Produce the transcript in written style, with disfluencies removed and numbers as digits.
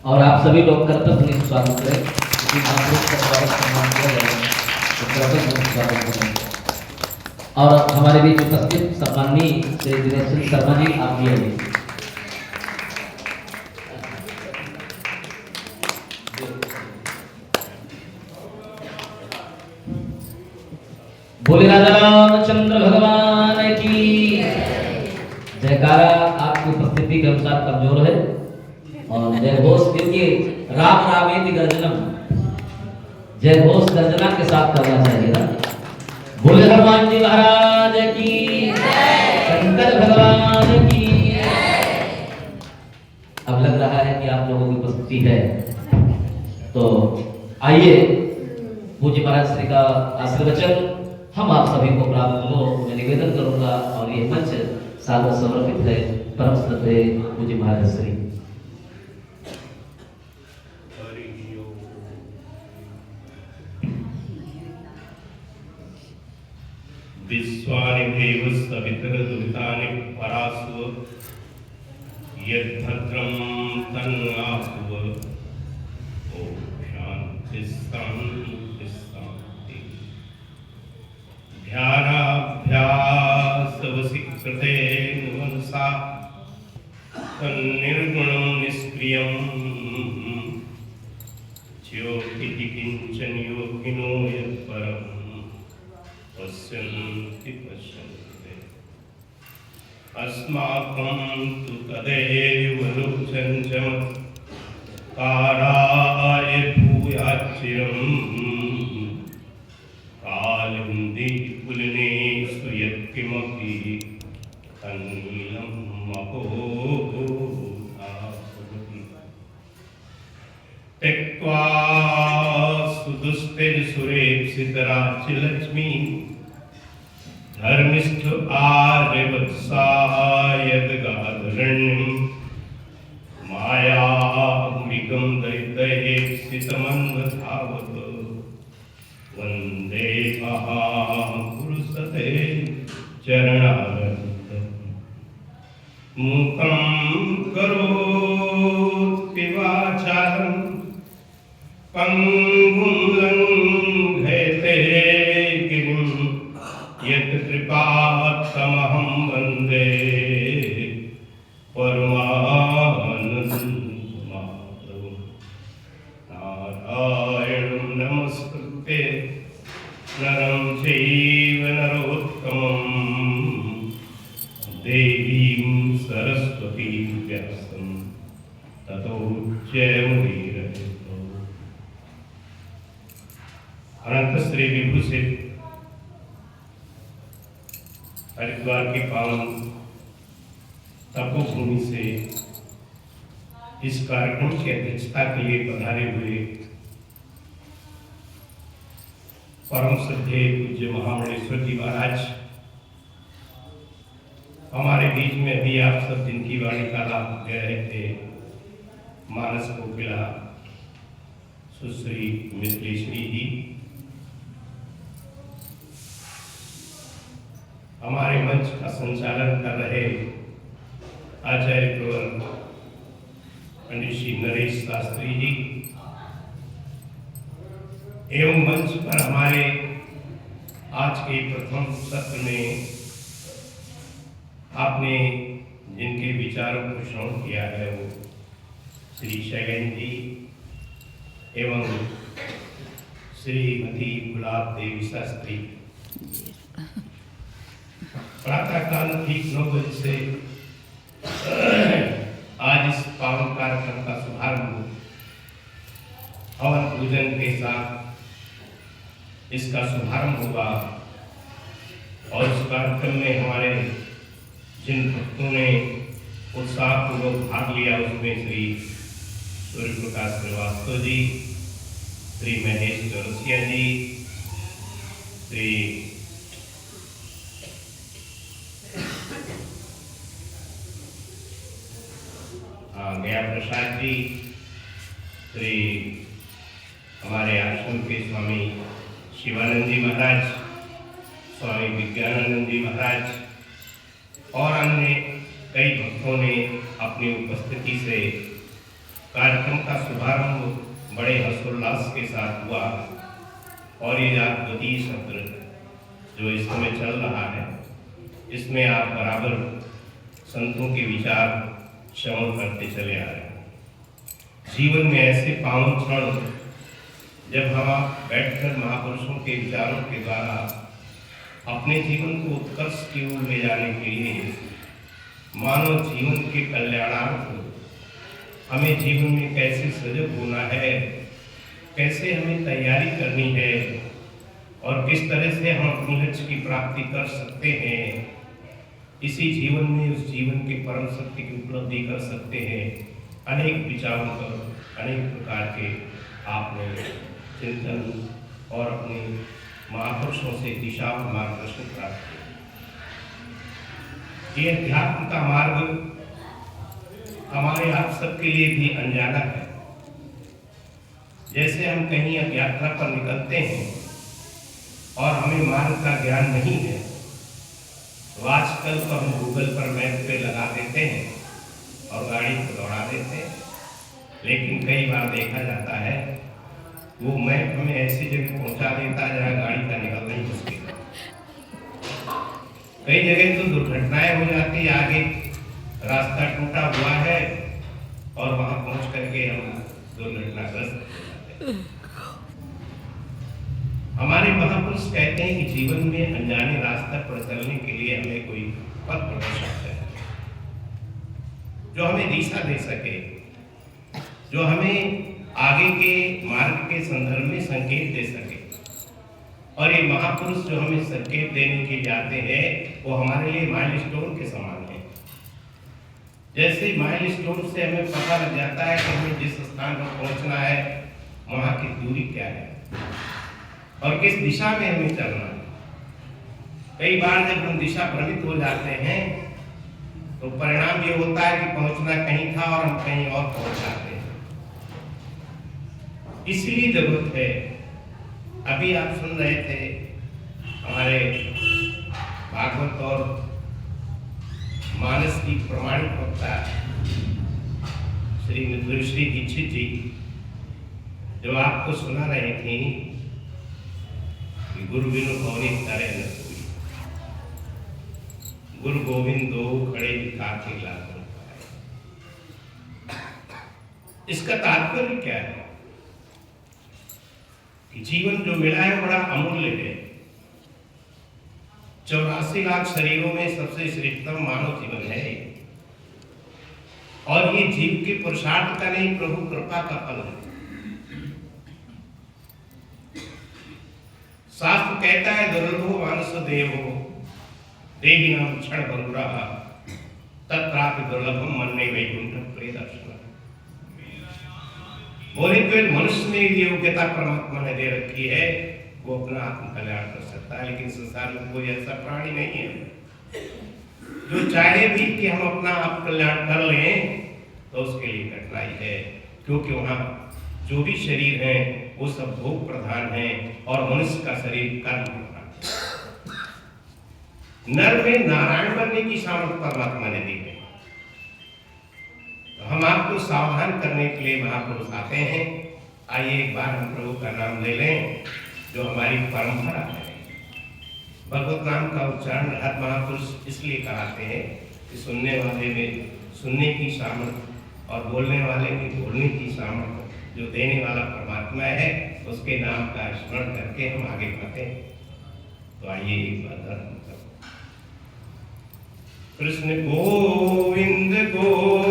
और आप सभी लोग कर्तव्य स्वागत करें, क्योंकि महापुरुष का स्वागत सम्मान किया जाएगा तो कर्तव्य स्वागत करें। और हमारे बीच उपस्थित सम्माननीय श्री दिनेश शर्मा जी, आप भी आइए। बोले राजा रामचंद्र भगवान की जयकारा। आपकी उपस्थिति के अनुसार कमजोर है और जय घोष, क्योंकि राम रामेति गर्जनम, जय घोष गर्जना के साथ करना चाहिए ना। बोले हनुमान जी महाराज की, शंकर भगवान की। अब लग रहा है कि आप लोगों की उपस्थिति है, तो आइए पूज्य महाराज श्री का आशीर्वचन हम आप सभी को प्राप्त हो, मैं निवेदन करूंगा। और ये मंच सादर समर्पित है परम श्रद्धेय पूज्य महाराज श्री। विश्वानि देव सवितरदुरितानि परासुव यद्भद्रं तन्नासुव। ओम शांति शांति शांति। ध्यानाभ्यासवसीकृतेन मनसा तन्निर्गुणं निष्क्रियं ज्योतिः किञ्चन योगिनो यत्परं पश्यन्ति पश्यन्ति। अस्माकं तु तदेव लोचनचमत्काराय भूयाच्चिरम् कालिन्दी पुलिनेषु यत्किमपि तन्नीलं महोधावति। त्यक्त्वा सुदुस्तेजसुरेप्सितराज्यलक्ष्मी धर्मिष्ठ आर्यवत्सायदगाधरण्यं मायामृगं दैत्यैप्सितमन्वधावत्। वन्दे महापुरुषते चरणारविन्दं। मूकं करोति वाचालं पंगुं लङ्घयते गिरिं यत्कृपात्तमहं वन्दे परमानन्दमाधवं। नारायणं नमस्कृत्य नरं चैव नरोत्तमं देवीं सरस्वतीं व्यासं ततो जयमुदीरये। अनंत श्री विभूषित हरिद्वार की पावन तपोभूमि से इस कार्यक्रम की अध्यक्षता के लिए पधारे हुए परम श्रद्धेय पूज्य महामणेश्वर जी महाराज, हमारे बीच में भी आप सब जिनकी वाणी का लाभ दे रहे थे, मानस कोकिला सुश्री मिश्री श्री जी, हमारे मंच का संचालन कर रहे आचार्य प्रवर पंडित श्री नरेश शास्त्री जी, एवं मंच पर हमारे आज के प्रथम सत्र में आपने जिनके विचारों को श्रवण किया है वो श्री शैलेन जी एवं श्रीमती गुलाब देवी शास्त्री। प्रातःकाल ठीक 9 बजे से आज इस पावन कार्यक्रम का शुभारंभ हवन पूजन के साथ इसका शुभारंभ होगा। और इस कार्यक्रम में हमारे जिन भक्तों ने उत्साहपूर्वक भाग लिया उसमें श्री सूर्य प्रकाश श्रीवास्तव जी, श्री महेश चौरसिया जी, श्री गया प्रसाद जी, श्री हमारे आश्रम के स्वामी शिवानंद जी महाराज, स्वामी विज्ञानानंद जी महाराज और अन्य कई भक्तों ने अपनी उपस्थिति से कार्यक्रम का शुभारंभ बड़े हर्षोल्लास के साथ हुआ और ये द्वितीय सत्र जो इस समय चल रहा है, इसमें आप बराबर संतों के विचार श्रवण करते चले आ रहे हैं। जीवन में ऐसे पावन क्षण जब हम बैठकर महापुरुषों के विचारों के द्वारा अपने जीवन को उत्कर्ष की ओर ले जाने के लिए मानव जीवन के कल्याणार्थ हमें जीवन में कैसे सजग होना है, कैसे हमें तैयारी करनी है और किस तरह से हम अपनी लक्ष्य की प्राप्ति कर सकते हैं, इसी जीवन में उस जीवन के परम सत्य की उपलब्धि कर सकते हैं। अनेक विचारों पर अनेक प्रकार के आपने चिंतन और अपने महापुरुषों से दिशा और मार्गदर्शन प्राप्त किया। ये अध्यात्म का मार्ग हमारे आप सबके लिए भी अनजाना है। जैसे हम कहीं अब यात्रा पर निकलते हैं और हमें मार्ग का ज्ञान नहीं है, तो आजकल तो हम गूगल पर मैप पे लगा देते हैं और गाड़ी को दौड़ा देते हैं, लेकिन कई बार देखा जाता है वो मैप हमें ऐसी जगह पहुंचा देता है जहाँ गाड़ी का निकलना ही मुश्किल है। कई जगह तो दुर्घटनाएं हो जाती है, आगे रास्ता टूटा हुआ है और वहां पहुंच करके हम दुर्घटनाग्रस्त हो जाते हैं। हमारे महापुरुष कहते हैं कि जीवन में अनजाने रास्ते पर चलने के लिए हमें कोई पथ प्रदर्शक चाहिए, जो हमें दिशा दे सके, जो हमें आगे के मार्ग के संदर्भ में संकेत दे सके। और ये महापुरुष जो हमें संकेत देने के लिए आते हैं वो हमारे लिए माइलस्टोन के समान है। जैसे माइलस्टोन से हमें पता लग जाता है कि हमें जिस स्थान पर पहुंचना है वहां की दूरी क्या है और किस दिशा में हमें चलना है। कई बार जब हम दिशा भ्रमित हो जाते हैं तो परिणाम ये होता है कि पहुंचना कहीं था और हम कहीं और पहुंच जाते हैं। इसलिए जरूरत है, अभी आप सुन रहे थे हमारे भागवत और मानस की प्रमाणिक वक्ता श्री मधुश्री दीक्षित जी जो आपको सुना रहे थे कि गुरु बिनु कौनी करे न कोई, गुरु गोविंद दो खड़े काके लागो। इसका तात्पर्य क्या है कि जीवन जो मिला है बड़ा अमूल्य है। 84 लाख शरीरों में सबसे श्रेष्ठतम मानव जीवन है और ये जीव के पुरुषार्थ का नहीं, प्रभु कृपा का फल है। शास्त्र कहता है दुर्लभो मानस देवो देहि नाम क्षण भंगुरा तत्रापि दुर्लभम मन्ने वैकुंठ प्रियदर्शन। बोले तो मनुष्य में ये योग्यता परमात्मा ने दे रखी है, वो अपना आत्म कल्याण कर सकता है, लेकिन संसार में कोई ऐसा प्राणी नहीं है जो चाहे भी कि हम अपना आप कल्याण कर लें तो उसके लिए कठिनाई है, क्योंकि वहां जो भी शरीर है वो सब भोग प्रधान है और मनुष्य का शरीर कर्म प्रधान। नर में नारायण बनने की सामर्थ्य परमात्मा ने दी है। तो हम आपको सावधान करने के लिए महापुरुष आते हैं। आइए एक बार हम प्रभु का नाम ले लें, जो हमारी परंपरा है। भगवत नाम का उच्चारण हर महापुरुष इसलिए कराते हैं कि सुनने वाले में सुनने की सामर्थ्य और बोलने वाले में बोलने की सामर्थ्य जो देने वाला परमात्मा है, उसके नाम का स्मरण करके हम आगे बढ़ते हैं। तो आइए एक बार कृष्ण गोविंद गोविंद